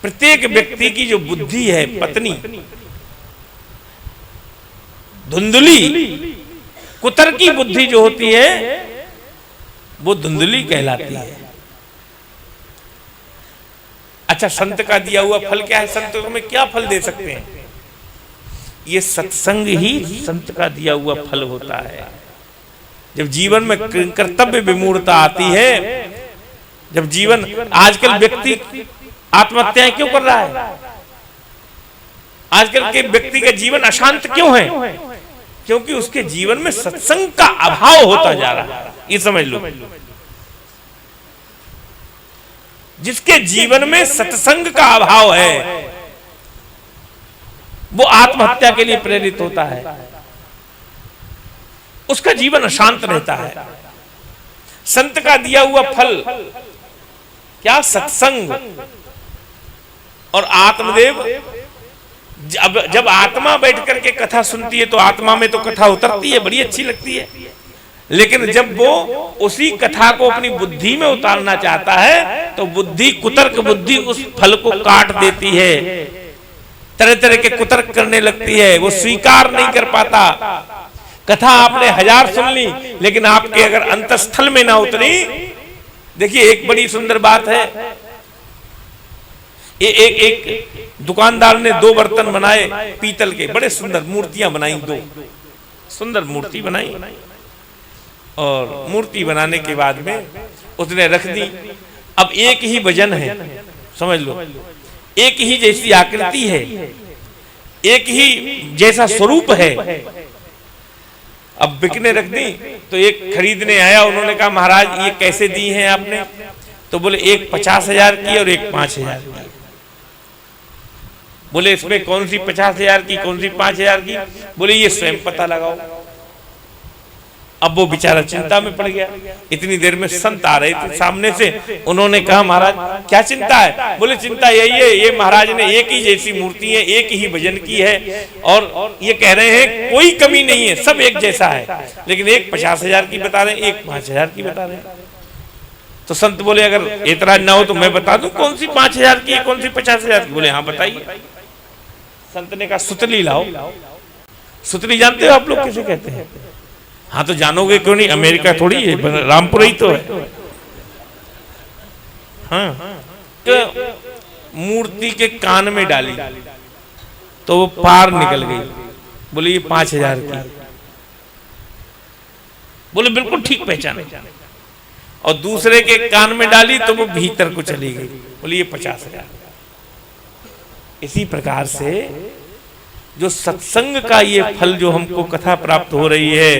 प्रत्येक व्यक्ति की जो बुद्धि है पत्नी, धुंधली कुतर की बुद्धि जो होती है वो धुंधली कहलाती है। अच्छा, संत का दिया हुआ फल क्या है? संत में क्या फल दे सकते हैं? ये सत्संग ही संत का दिया हुआ फल होता है। जब जीवन में कर्तव्य विमूढ़ता आती है, जब जीवन, आजकल व्यक्ति आत्महत्याएं क्यों कर रहा है? आजकल के व्यक्ति का जीवन अशांत क्यों है? क्योंकि उसके जीवन में सत्संग का अभाव होता जा रहा है। ये समझ लो, जिसके जीवन में सत्संग का अभाव है वो आत्महत्या के लिए प्रेरित होता है, उसका जीवन अशांत रहता है। संत का दिया हुआ फल क्या? सत्संग। और आत्मदेव, जब आत्मा बैठ करके कथा सुनती है तो आत्मा में तो कथा उतरती है, बड़ी अच्छी लगती है, लेकिन जब वो उसी कथा को अपनी बुद्धि में उतारना चाहता है तो बुद्धि, कुतर्क बुद्धि उस फल को काट देती है, तरह तरह के कुतर्क करने लगती है, वो स्वीकार नहीं कर पाता। कथा आपने 1000 सुन ली, लेकिन आपके अगर अंतस्थल में ना उतरी। देखिए, एक बड़ी सुंदर बात है, एक दुकानदार ने 2 बर्तन बनाए पीतल के, बड़े सुंदर मूर्तियां बनाई, 2 सुंदर मूर्ति बनाई, और मूर्ति बनाने के बाद में उसने रख दी। अब एक ही वजन है, समझ लो, एक ही जैसी आकृति है, एक ही जैसा स्वरूप है। अब बिकने रख दी तो एक खरीदने आया, उन्होंने कहा महाराज ये कैसे दी हैं आपने? तो बोले एक 50,000 की और एक 5,000 की। बोले इसमें कौन सी 50,000 की, कौन सी 5,000 की? बोले ये स्वयं पता लगाओ। अब वो बेचारा चिंता में पड़ गया। इतनी देर में संत आ रहे थे सामने से, उन्होंने कहा महाराज क्या चिंता है? बोले चिंता यही है, ये महाराज ने एक ही जैसी मूर्ति है, एक ही वजन की है, और ये कह रहे हैं कोई कमी नहीं है, सब एक जैसा है, लेकिन एक 50,000 की बता रहे हैं, एक 5,000 की बता रहे हैं। तो संत बोले अगर एतराज ना हो तो मैं बता दूं कौन सी 5,000 की है, कौन सी 50,000 की? बोले हाँ बताइए। संत ने कहा सुतली लाओ। सुतली जानते हो आप लोग किसे कहते हैं? हाँ तो जानोगे क्यों नहीं, अमेरिका थोड़ी है, रामपुर ही तो है। हाँ, तो मूर्ति के कान में डाली तो वो पार निकल गई। बोले ये 5,000 की। बोले बिल्कुल ठीक पहचान। और दूसरे के कान में डाली तो वो भीतर को चली गई। बोले ये 50,000। इसी प्रकार से जो सत्संग का ये फल जो हमको कथा प्राप्त हो रही है,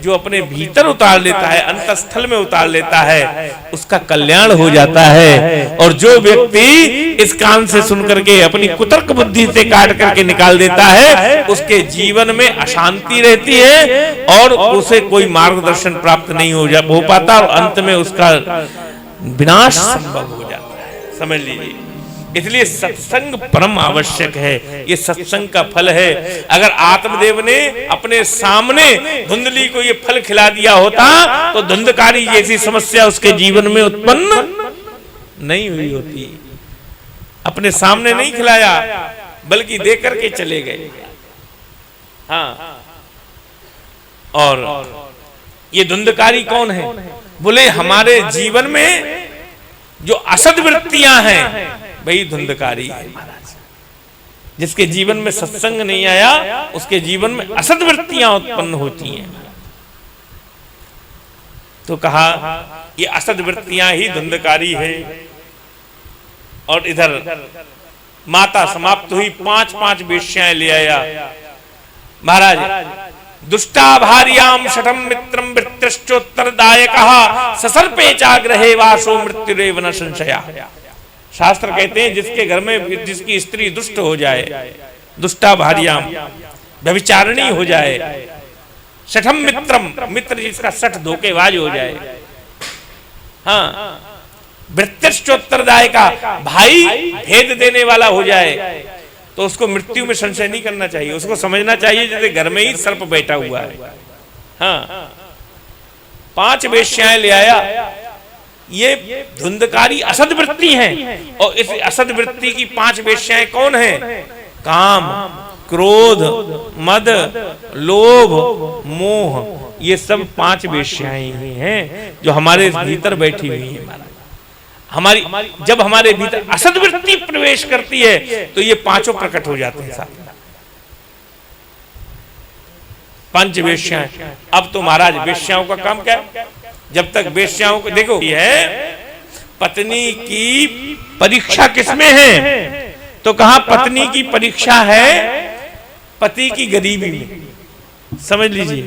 जो अपने भीतर उतार लेता है, अंतस्थल में उतार लेता है, उसका कल्याण हो जाता है। और जो व्यक्ति इस कान से सुन करके अपनी कुतर्क बुद्धि से काट करके निकाल देता है, उसके जीवन में अशांति रहती है और उसे कोई मार्गदर्शन प्राप्त नहीं हो पाता, और अंत में उसका विनाश संभव हो जाता है। समझ लीजिए, इसलिए सत्संग परम आवश्यक है। ये सत्संग का फल है। अगर आत्मदेव ने अपने सामने धुंधली को ये फल खिला दिया होता तो धुंधकारी जैसी समस्या उसके जीवन में उत्पन्न नहीं हुई होती। अपने सामने नहीं खिलाया बल्कि दे करके चले गए। हाँ, और ये धुंधकारी कौन है? बोले हमारे जीवन में जो असद वृत्तियां हैं वही धुंधकारी है महाराज। जिसके जीवन में सत्संग नहीं आया उसके जीवन में असद वृत्तियां उत्पन्न होती हैं। तो कहा ये असद वृत्तियां ही धुंधकारी है। और इधर माता समाप्त हुई, 5 वेश्याएं ले आया महाराज। दुष्टा भार्याम शठम मित्रम वृत्तश्चोत्तरदायकः ससर्पे चाग्रहे वासो मृत्युरेव न संशया। शास्त्र कहते हैं जिसके घर में जिसकी स्त्री दुष्ट हो जाए, दुष्टा भार्याम व्यभिचारिणी हो जाए, शठम मित्रम मित्र जिसका सठ धोखेबाज हो जाए, हाँ, वृत्तश्चोत्तरदायका भाई भेद देने वाला हो जाए, तो उसको मृत्यु में संशय नहीं करना चाहिए। उसको समझना चाहिए जैसे घर में ही सर्प बैठा हुआ है। हाँ, 5 वेश्याएं ले आया ये धुंधकारी असद वृत्ति हैं। और इस असद वृत्ति की 5 वेश्याएं कौन हैं? काम, क्रोध, मद, लोभ, मोह, ये सब 5 वेश्याएं ही हैं जो हमारे भीतर बैठी हुई हैं। हमारी जब हमारे भीतर असद वृत्ति प्रवेश करती है तो ये 5 प्रकट हो जाते हैं साथ में। 5 वेश्याएं। अब तो महाराज वेश्याओं का काम क्या है? जब तक वेश्याओं को देखो, ये है पत्नी की परीक्षा किसमें है? तो कहा पत्नी की परीक्षा है पति की गरीबी में। समझ लीजिए,